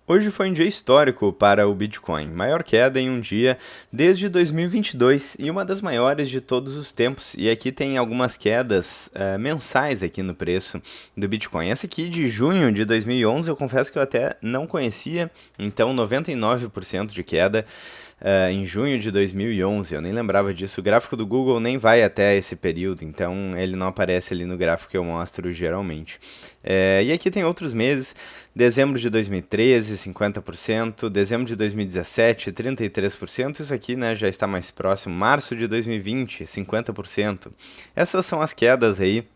Hoje foi um dia histórico para o Bitcoin, maior queda em um dia desde 2022 e uma das maiores de todos os tempos. E aqui tem algumas quedas mensais aqui no preço do Bitcoin. Essa aqui de junho de 2011 eu confesso que eu até não conhecia, então 99% de queda. Em junho de 2011, eu nem lembrava disso. O gráfico do Google nem vai até esse período, então ele não aparece ali no gráfico que eu mostro geralmente. E aqui tem outros meses: dezembro de 2013, 50%, dezembro de 2017, 33%. Isso aqui, né, já está mais próximo. Março de 2020, 50%. Essas são as quedas aí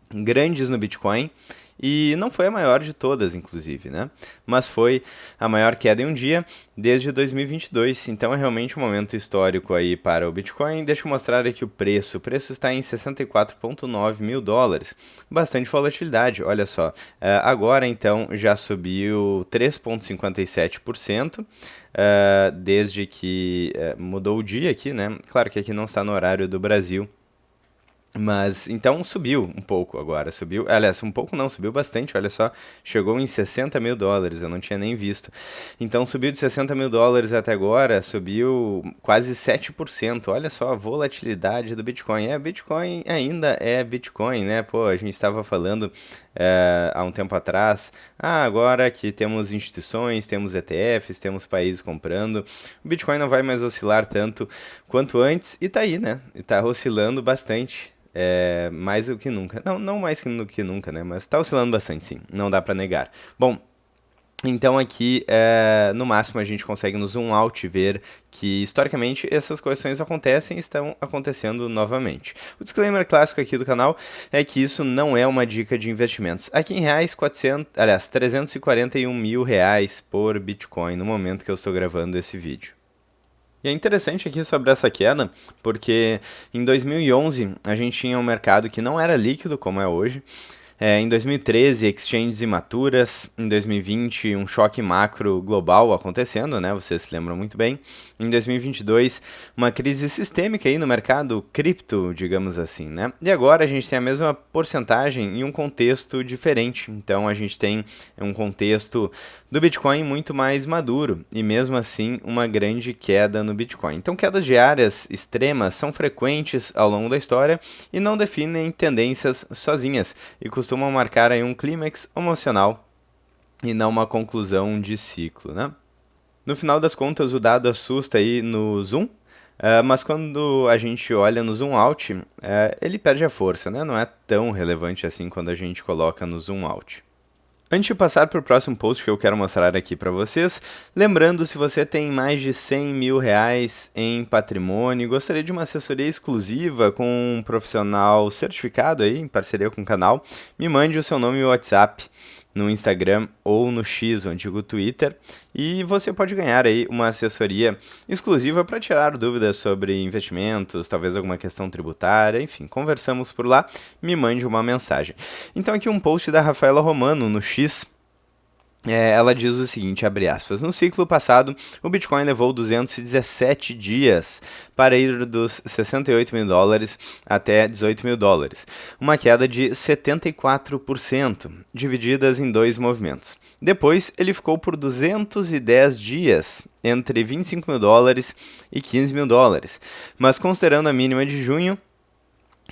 grandes no Bitcoin. E não foi a maior de todas, inclusive, né? Mas foi a maior queda em um dia desde 2022. Então é realmente um momento histórico aí para o Bitcoin. Deixa eu mostrar aqui o preço. O preço está em 64,9 mil dólares. Bastante volatilidade, olha só. Agora, então, já subiu 3,57%. Desde que mudou o dia aqui, né? Claro que aqui não está no horário do Brasil. Mas então subiu um pouco agora, subiu, aliás, um pouco não, subiu bastante, olha só, chegou em 60 mil dólares, eu não tinha nem visto. Então subiu de 60 mil dólares até agora, subiu quase 7%, olha só a volatilidade do Bitcoin. Bitcoin ainda é Bitcoin, né? Pô, a gente estava falando há um tempo atrás, agora que temos instituições, temos ETFs, temos países comprando, o Bitcoin não vai mais oscilar tanto quanto antes, e tá aí, né? E tá oscilando bastante. Mais do que nunca. Não mais do que nunca, né? Mas tá oscilando bastante, sim. Não dá pra negar. Bom, então aqui, no máximo, a gente consegue no zoom out ver que, historicamente, essas correções acontecem e estão acontecendo novamente. O disclaimer clássico aqui do canal é que isso não é uma dica de investimentos. Aqui em reais, 341 mil reais por Bitcoin no momento que eu estou gravando esse vídeo. E é interessante aqui sobre essa queda, porque em 2011 a gente tinha um mercado que não era líquido como é hoje. Em 2013, exchanges imaturas. Em 2020, um choque macro global acontecendo, né? Vocês se lembram muito bem. Em 2022, uma crise sistêmica aí no mercado cripto, digamos assim, né? E agora a gente tem a mesma porcentagem em um contexto diferente. Então a gente tem um contexto do Bitcoin muito mais maduro e mesmo assim uma grande queda no Bitcoin. Então quedas diárias extremas são frequentes ao longo da história e não definem tendências sozinhas e costumam marcar aí um clímax emocional e não uma conclusão de ciclo, né? No final das contas, o dado assusta aí no zoom, mas quando a gente olha no zoom out, ele perde a força, né? Não é tão relevante assim quando a gente coloca no zoom out. Antes de passar para o próximo post que eu quero mostrar aqui para vocês, lembrando, se você tem mais de 100 mil reais em patrimônio e gostaria de uma assessoria exclusiva com um profissional certificado aí, em parceria com o canal, me mande o seu nome e o WhatsApp no Instagram ou no X, o antigo Twitter, e você pode ganhar aí uma assessoria exclusiva para tirar dúvidas sobre investimentos, talvez alguma questão tributária, enfim, conversamos por lá, me mande uma mensagem. Então aqui um post da Rafaela Romano no X. Ela diz o seguinte, abre aspas: no ciclo passado, o Bitcoin levou 217 dias para ir dos 68 mil dólares até 18 mil dólares, uma queda de 74%, divididas em dois movimentos. Depois, ele ficou por 210 dias, entre 25 mil dólares e 15 mil dólares, mas considerando a mínima de junho,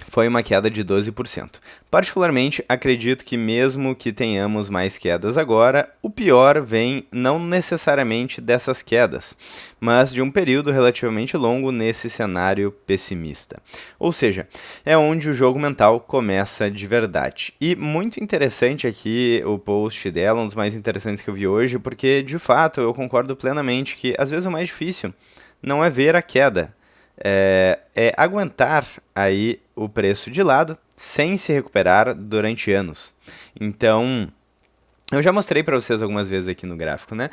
foi uma queda de 12%. Particularmente, acredito que mesmo que tenhamos mais quedas agora, o pior vem não necessariamente dessas quedas, mas de um período relativamente longo nesse cenário pessimista. Ou seja, é onde o jogo mental começa de verdade. E muito interessante aqui o post dela, um dos mais interessantes que eu vi hoje, porque de fato eu concordo plenamente que às vezes o mais difícil não é ver a queda, é aguentar aí o preço de lado sem se recuperar durante anos. Então, eu já mostrei para vocês algumas vezes aqui no gráfico, né?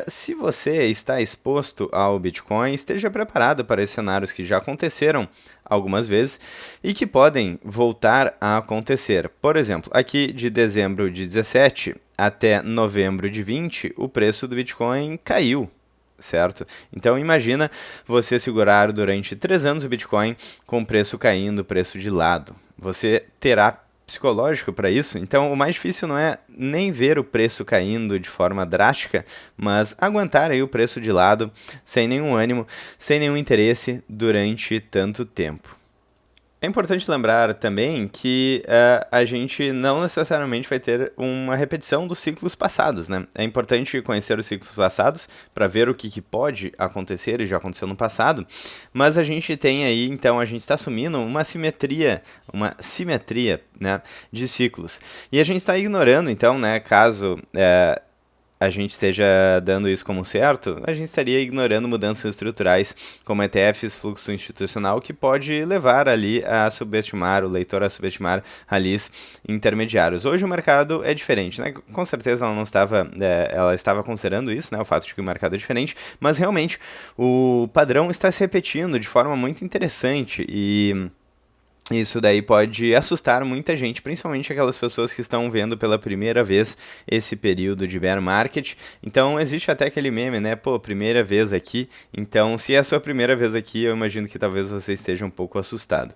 Se você está exposto ao Bitcoin, esteja preparado para esses cenários que já aconteceram algumas vezes e que podem voltar a acontecer. Por exemplo, aqui de dezembro de 17 até novembro de 20, o preço do Bitcoin caiu. Certo? Então imagina você segurar durante 3 anos o Bitcoin com o preço caindo, o preço de lado. Você terá psicológico para isso, então o mais difícil não é nem ver o preço caindo de forma drástica, mas aguentar aí o preço de lado, sem nenhum ânimo, sem nenhum interesse durante tanto tempo. É importante lembrar também que a gente não necessariamente vai ter uma repetição dos ciclos passados, né? É importante conhecer os ciclos passados para ver o que pode acontecer e já aconteceu no passado, mas a gente tem aí, então, a gente está assumindo uma simetria, né, de ciclos. E a gente está ignorando, então, né, caso a gente esteja dando isso como certo, a gente estaria ignorando mudanças estruturais como ETFs, fluxo institucional, que pode levar ali a subestimar, o leitor a subestimar ralis intermediários. Hoje o mercado é diferente, né? Com certeza ela não estava, ela estava considerando isso, né? O fato de que o mercado é diferente, mas realmente o padrão está se repetindo de forma muito interessante e isso daí pode assustar muita gente, principalmente aquelas pessoas que estão vendo pela primeira vez esse período de bear market. Então existe até aquele meme, né? Pô, primeira vez aqui. Então, se é a sua primeira vez aqui, eu imagino que talvez você esteja um pouco assustado.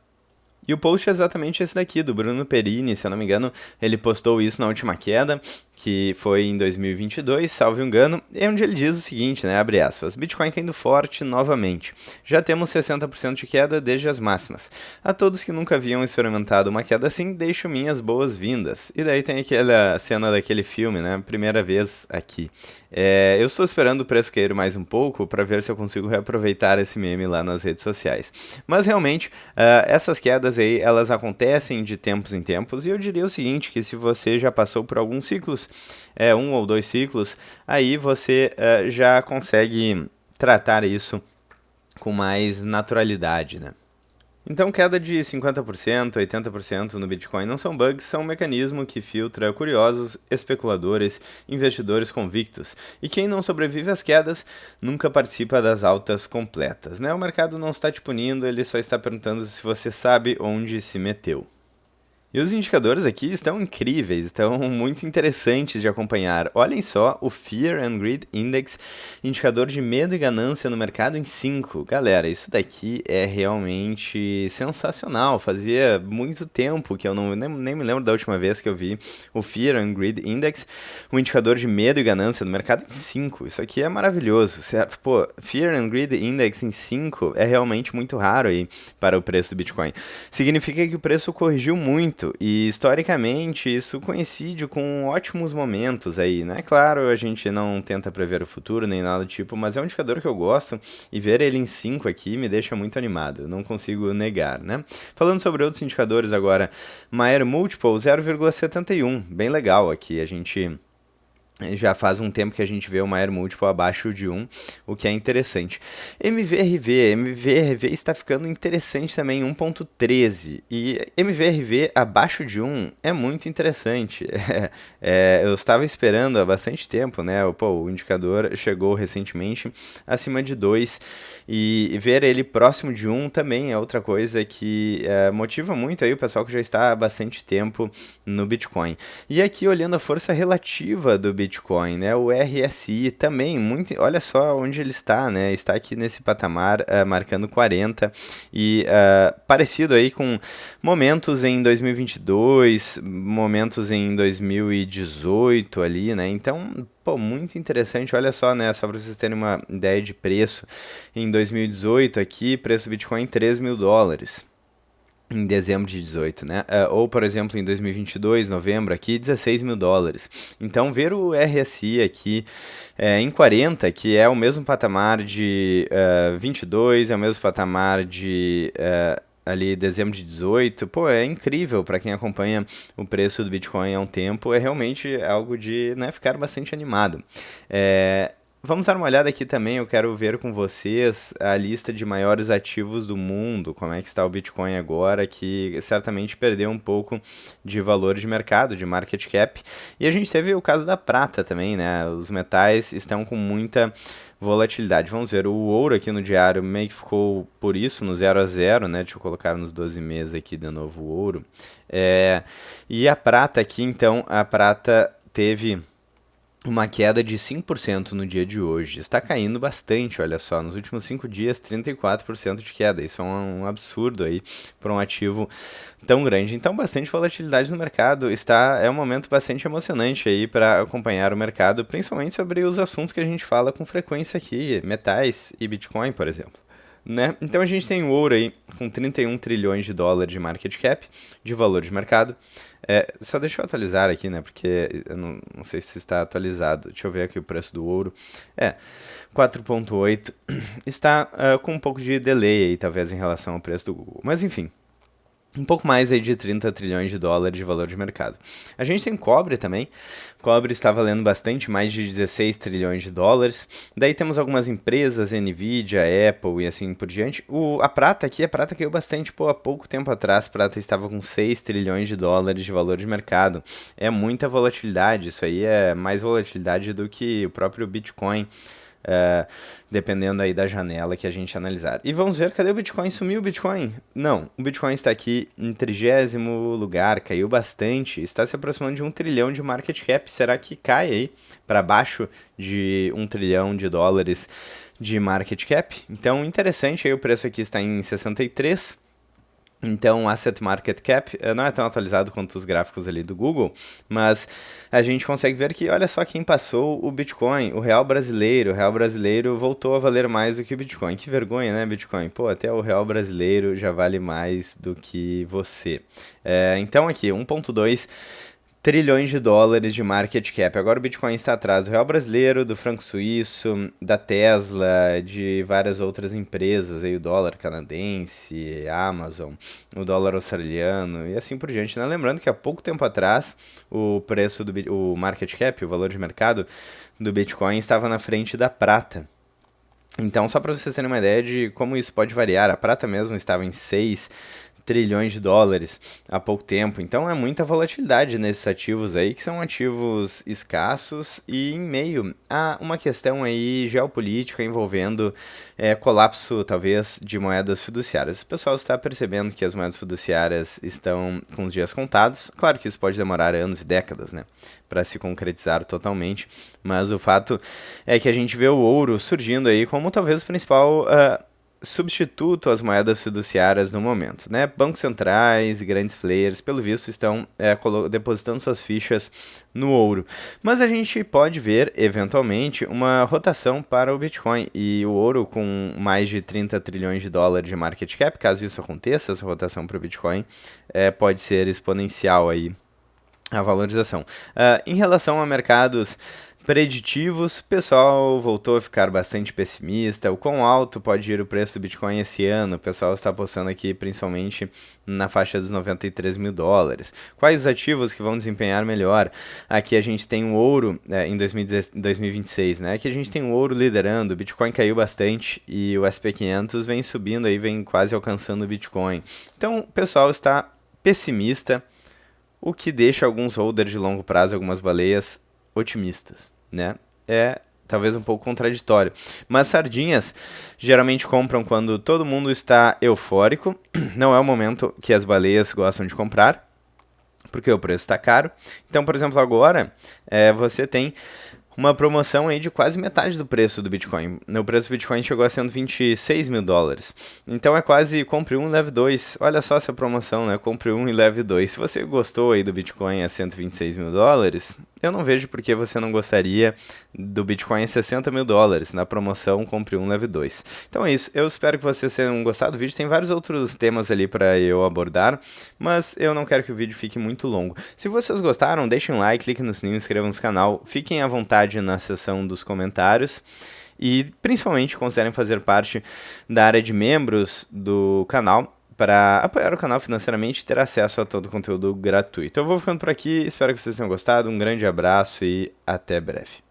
E o post é exatamente esse daqui, do Bruno Perini, se eu não me engano, ele postou isso na última queda, que foi em 2022, salvo engano, e onde ele diz o seguinte, né, abre aspas, Bitcoin caindo forte novamente. Já temos 60% de queda desde as máximas. A todos que nunca haviam experimentado uma queda assim, deixo minhas boas-vindas. E daí tem aquela cena daquele filme, né, primeira vez aqui. Eu estou esperando o preço cair mais um pouco para ver se eu consigo reaproveitar esse meme lá nas redes sociais. Mas realmente, essas quedas aí, elas acontecem de tempos em tempos, e eu diria o seguinte, que se você já passou por alguns ciclos, um ou dois ciclos, aí você já consegue tratar isso com mais naturalidade, né? Então, queda de 50%, 80% no Bitcoin não são bugs, são um mecanismo que filtra curiosos, especuladores, investidores convictos. E quem não sobrevive às quedas nunca participa das altas completas, né? O mercado não está te punindo, ele só está perguntando se você sabe onde se meteu. E os indicadores aqui estão incríveis, estão muito interessantes de acompanhar. Olhem só o Fear and Greed Index, indicador de medo e ganância no mercado em 5. Galera, isso daqui é realmente sensacional. Fazia muito tempo que eu nem me lembro da última vez que eu vi o Fear and Greed Index, um indicador de medo e ganância no mercado em 5. Isso aqui é maravilhoso, certo? Pô, Fear and Greed Index em 5 é realmente muito raro aí para o preço do Bitcoin. Significa que o preço corrigiu muito. E historicamente isso coincide com ótimos momentos aí, né? Claro, a gente não tenta prever o futuro nem nada do tipo, mas é um indicador que eu gosto e ver ele em 5 aqui me deixa muito animado, não consigo negar, né? Falando sobre outros indicadores agora, Maier Multiple 0,71, bem legal aqui, a gente já faz um tempo que a gente vê o Maier Múltiplo abaixo de 1, o que é interessante. MVRV está ficando interessante também, 1.13. E MVRV abaixo de 1 é muito interessante. Eu estava esperando há bastante tempo, né? O indicador chegou recentemente acima de 2. E ver ele próximo de 1 também é outra coisa que motiva muito aí o pessoal que já está há bastante tempo no Bitcoin. E aqui olhando a força relativa do Bitcoin, né? O RSI também, muito, olha só onde ele está, né? Está aqui nesse patamar, marcando 40 e parecido aí com momentos em 2022, momentos em 2018 ali, né? Então, pô, muito interessante, olha só, né? Só para vocês terem uma ideia de preço, em 2018 aqui, preço do Bitcoin $3.000. Em dezembro de 18, né? Ou, por exemplo, em 2022, novembro, aqui, $16.000. Então, ver o RSI aqui em 40, que é o mesmo patamar de 22, é o mesmo patamar de ali dezembro de 18, pô, é incrível para quem acompanha o preço do Bitcoin há um tempo, é realmente algo de, né, ficar bastante animado. Vamos dar uma olhada aqui também, eu quero ver com vocês a lista de maiores ativos do mundo, como é que está o Bitcoin agora, que certamente perdeu um pouco de valor de mercado, de market cap. E a gente teve o caso da prata também, né? Os metais estão com muita volatilidade. Vamos ver, o ouro aqui no diário meio que ficou por isso, no 0 a 0, né? Deixa eu colocar nos 12 meses aqui de novo o ouro. E a prata aqui, então, a prata teve uma queda de 5% no dia de hoje. Está caindo bastante, olha só, nos últimos 5 dias, 34% de queda. Isso é um absurdo aí para um ativo tão grande. Então, bastante volatilidade no mercado. É um momento bastante emocionante aí para acompanhar o mercado, principalmente sobre os assuntos que a gente fala com frequência aqui, metais e Bitcoin, por exemplo. Né? Então a gente tem o ouro aí com 31 trilhões de dólares de market cap, de valor de mercado. Só deixa eu atualizar aqui, né? Porque eu não sei se está atualizado. Deixa eu ver aqui o preço do ouro. 4,8. Está com um pouco de delay aí, talvez, em relação ao preço do Google. Mas enfim, um pouco mais aí de 30 trilhões de dólares de valor de mercado. A gente tem cobre também. Cobre está valendo bastante, mais de 16 trilhões de dólares. Daí temos algumas empresas, Nvidia, Apple e assim por diante. A prata caiu bastante. Há pouco tempo atrás, a prata estava com 6 trilhões de dólares de valor de mercado. É muita volatilidade. Isso aí é mais volatilidade do que o próprio Bitcoin. Dependendo aí da janela que a gente analisar. E vamos ver, cadê o Bitcoin? Sumiu o Bitcoin? Não, o Bitcoin está aqui em 30º lugar, caiu bastante, está se aproximando de 1 trilhão de market cap. Será que cai aí para baixo de 1 trilhão de dólares de market cap? Então, interessante, aí o preço aqui está em 63. Então, Asset Market Cap não é tão atualizado quanto os gráficos ali do Google, mas a gente consegue ver que, olha só quem passou o Bitcoin, o real brasileiro. O real brasileiro voltou a valer mais do que o Bitcoin. Que vergonha, né, Bitcoin? Até o real brasileiro já vale mais do que você. Então, aqui, 1,2 trilhões de dólares de market cap. Agora o Bitcoin está atrás do real brasileiro, do franco suíço, da Tesla, de várias outras empresas, aí o dólar canadense, Amazon, o dólar australiano e assim por diante. Né? Lembrando que há pouco tempo atrás o preço o market cap, o valor de mercado do Bitcoin estava na frente da prata. Então, só para vocês terem uma ideia de como isso pode variar, a prata mesmo estava em 6 trilhões de dólares há pouco tempo. Então é muita volatilidade nesses ativos aí, que são ativos escassos e em meio a uma questão aí geopolítica envolvendo colapso, talvez, de moedas fiduciárias. O pessoal está percebendo que as moedas fiduciárias estão com os dias contados. Claro que isso pode demorar anos e décadas, né, para se concretizar totalmente, mas o fato é que a gente vê o ouro surgindo aí como talvez o principal substituto às moedas fiduciárias no momento, né? Bancos centrais e grandes players, pelo visto, estão depositando suas fichas no ouro. Mas a gente pode ver, eventualmente, uma rotação para o Bitcoin e o ouro com mais de 30 trilhões de dólares de market cap. Caso isso aconteça, essa rotação para o Bitcoin pode ser exponencial aí a valorização. Em relação a mercados preditivos, o pessoal voltou a ficar bastante pessimista. O quão alto pode ir o preço do Bitcoin esse ano? O pessoal está apostando aqui principalmente na faixa dos 93 mil dólares. Quais os ativos que vão desempenhar melhor? Aqui a gente tem o ouro em 2026, né? Aqui a gente tem o ouro liderando, o Bitcoin caiu bastante e o SP500 vem subindo aí, vem quase alcançando o Bitcoin. Então o pessoal está pessimista, o que deixa alguns holders de longo prazo, algumas baleias, otimistas, né? É talvez um pouco contraditório. Mas sardinhas geralmente compram quando todo mundo está eufórico. Não é o momento que as baleias gostam de comprar, porque o preço está caro. Então, por exemplo, agora você tem uma promoção aí de quase metade do preço do Bitcoin. O preço do Bitcoin chegou a 126 mil dólares. Então é quase compre um e leve dois. Olha só essa promoção, né? Compre um e leve dois. Se você gostou aí do Bitcoin a 126 mil dólares, eu não vejo por que você não gostaria do Bitcoin a 60 mil dólares. Na promoção, compre um, leve dois. Então é isso. Eu espero que vocês tenham gostado do vídeo. Tem vários outros temas ali para eu abordar, mas eu não quero que o vídeo fique muito longo. Se vocês gostaram, deixem um like, cliquem no sininho, inscrevam-se no canal. Fiquem à vontade na seção dos comentários e principalmente considerem fazer parte da área de membros do canal para apoiar o canal financeiramente e ter acesso a todo o conteúdo gratuito. Eu vou ficando por aqui, espero que vocês tenham gostado, um grande abraço e até breve.